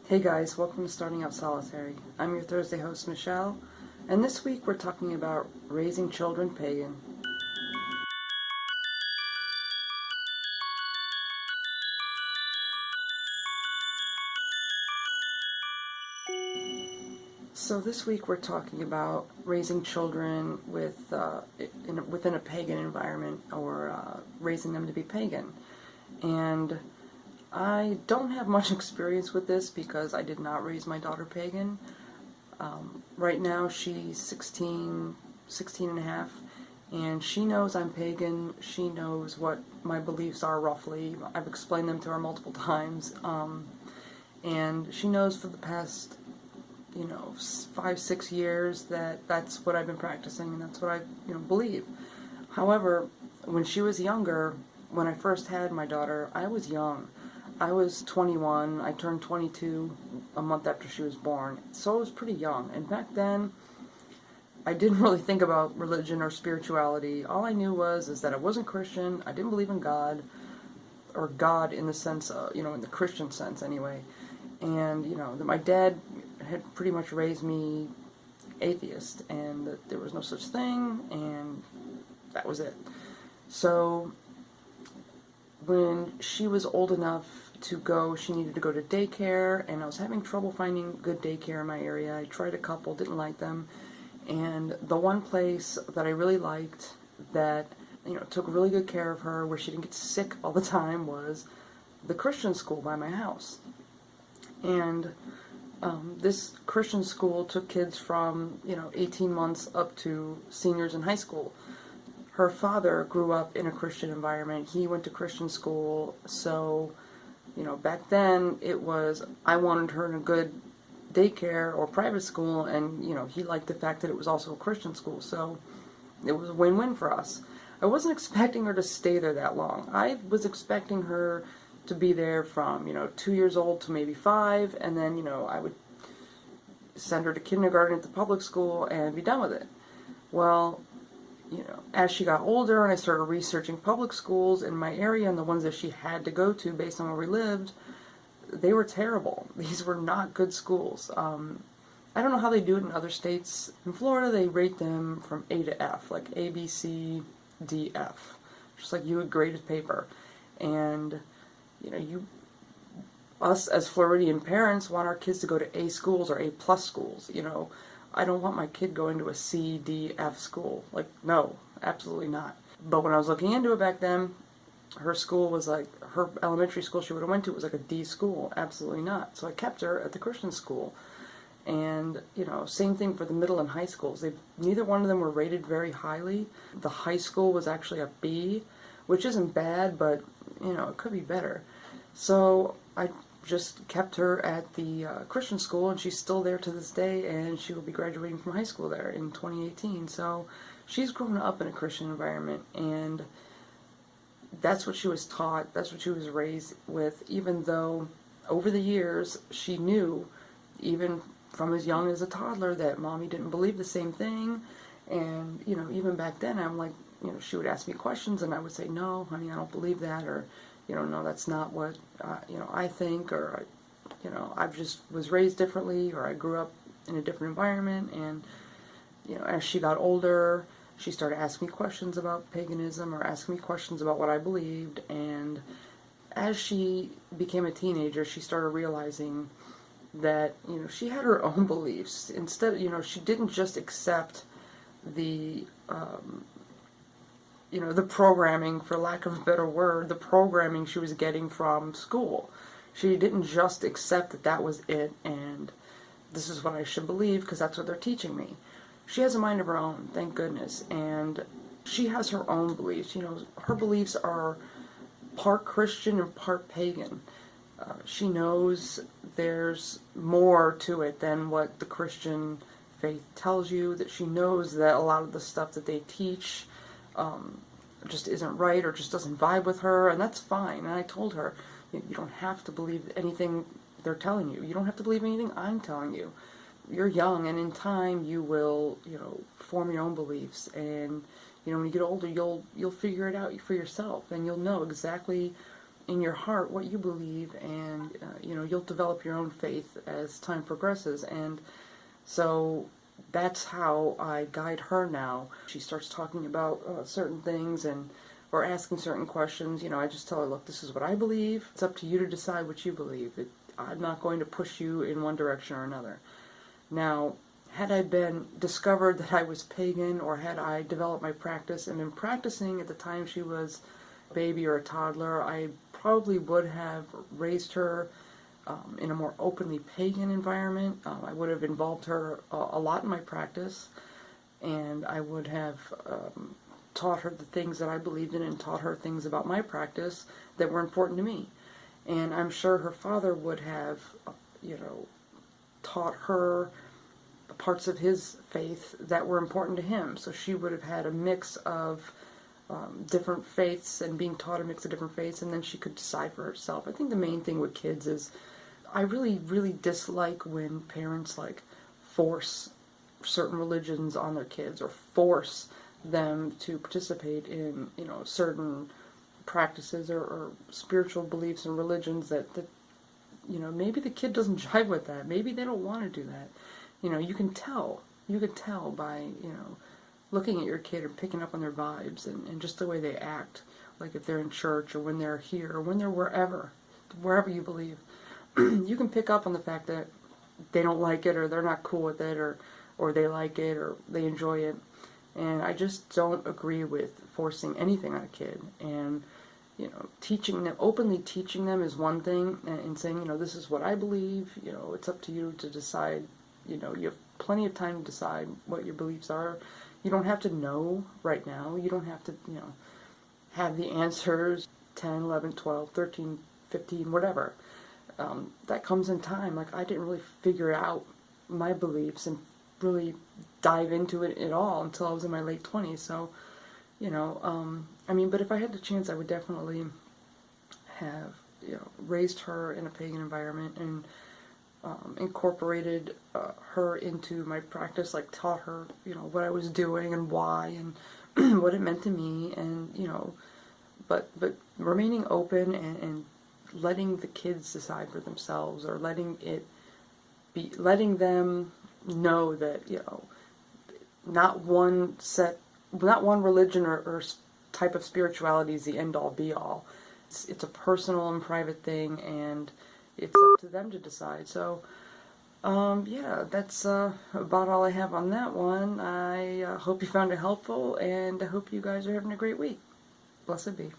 Hey guys, welcome to Starting Out Solitary. I'm your Thursday host, Michelle, and this week we're talking about raising children pagan. So this week we're talking about raising children within a pagan environment, or raising them to be pagan. And I don't have much experience with this because I did not raise my daughter pagan. Right now she's 16 and a half, and she knows I'm pagan. She knows what my beliefs are roughly. I've explained them to her multiple times. And she knows for the past 5-6 years that that's what I've been practicing and that's what I believe. However, when she was younger, when I first had my daughter, I was young. I was 21. I turned 22 a month after she was born, so I was pretty young. And back then, I didn't really think about religion or spirituality. All I knew is that I wasn't Christian. I didn't believe in God, or God in the sense, in the Christian sense anyway. And that my dad had pretty much raised me atheist, and that there was no such thing, and that was it. So when she was old enough to go, she needed to go to daycare, and I was having trouble finding good daycare in my area. I tried a couple, didn't like them, and the one place that I really liked that took really good care of her, where she didn't get sick all the time, was the Christian school by my house. And this Christian school took kids from 18 months up to seniors in high school. Her father grew up in a Christian environment. He went to Christian school, so back then it was, I wanted her in a good daycare or private school, and he liked the fact that it was also a Christian school, so it was a win-win for us. I wasn't expecting her to stay there that long. I was expecting her to be there from 2 years old to maybe 5, and then I would send her to kindergarten at the public school and be done with it. Well, as she got older and I started researching public schools in my area and the ones that she had to go to based on where we lived, they were terrible. These were not good schools. I don't know how they do it in other states. In Florida, they rate them from A to F, like A, B, C, D, F, just like you would grade a paper. And us as Floridian parents want our kids to go to A schools or A plus schools. I don't want my kid going to a C, D, F school. Like, no, absolutely not. But when I was looking into it back then, her school was like, her elementary school she would have went to was like a D school. Absolutely not. So I kept her at the Christian school. And, same thing for the middle and high schools. Neither one of them were rated very highly. The high school was actually a B, which isn't bad, but, it could be better. So I just kept her at the Christian school, and she's still there to this day, and she will be graduating from high school there in 2018. So she's grown up in a Christian environment, and that's what she was taught, that's what she was raised with, even though over the years she knew, even from as young as a toddler, that mommy didn't believe the same thing. And even back then, I'm like, she would ask me questions, and I would say, no, honey, I don't believe that, or no, that's not what, I think, or, I've just was raised differently, or I grew up in a different environment. And, as she got older, she started asking me questions about paganism, or asking me questions about what I believed. And as she became a teenager, she started realizing that, she had her own beliefs. Instead, she didn't just accept the, the programming, for lack of a better word, the programming she was getting from school. She didn't just accept that that was it, and this is what I should believe because that's what they're teaching me. She has a mind of her own, thank goodness, and she has her own beliefs. Her beliefs are part Christian and part pagan. She knows there's more to it than what the Christian faith tells you, that she knows that a lot of the stuff that they teach just isn't right, or just doesn't vibe with her, and that's fine. And I told her, you don't have to believe anything they're telling you. You don't have to believe anything I'm telling you. You're young, and in time you will, form your own beliefs, and when you get older, you'll figure it out for yourself, and you'll know exactly in your heart what you believe, and you know, you'll develop your own faith as time progresses. And so that's how I guide her now. She starts talking about certain things and or asking certain questions. You know, I just tell her, look, this is what I believe. It's up to you to decide what you believe. I'm not going to push you in one direction or another. Now, had I been discovered that I was pagan, or had I developed my practice and been practicing at the time she was a baby or a toddler, I probably would have raised her in a more openly pagan environment. I would have involved her a lot in my practice, and I would have taught her the things that I believed in and taught her things about my practice that were important to me. And I'm sure her father would have, you know, taught her parts of his faith that were important to him. So she would have had a mix of different faiths and being taught a mix of different faiths, and then she could decide for herself. I think the main thing with kids is I really, really dislike when parents like force certain religions on their kids or force them to participate in, you know, certain practices or spiritual beliefs and religions that, you know, maybe the kid doesn't jive with that. Maybe they don't want to do that. You know, you can tell by, you know, looking at your kid or picking up on their vibes and just the way they act, like if they're in church or when they're here or when they're wherever you believe. You can pick up on the fact that they don't like it or they're not cool with it or they like it or they enjoy it. And I just don't agree with forcing anything on a kid. And, you know, teaching them, openly teaching them is one thing, and saying, you know, this is what I believe, you know, it's up to you to decide. You know, you have plenty of time to decide what your beliefs are. You don't have to know right now. You don't have to, you know, have the answers 10, 11, 12, 13, 15, whatever. That comes in time. Like, I didn't really figure out my beliefs and really dive into it at all until I was in my late 20s. So, you know, I mean, but if I had the chance, I would definitely have, you know, raised her in a pagan environment and incorporated her into my practice, like taught her, you know, what I was doing and why and what it meant to me, and, you know, but remaining open and letting the kids decide for themselves, or letting them know that, you know, not one religion or type of spirituality is the end-all be-all. It's a personal and private thing, and it's up to them to decide. So, yeah, that's about all I have on that one. I hope you found it helpful, and I hope you guys are having a great week. Blessed be.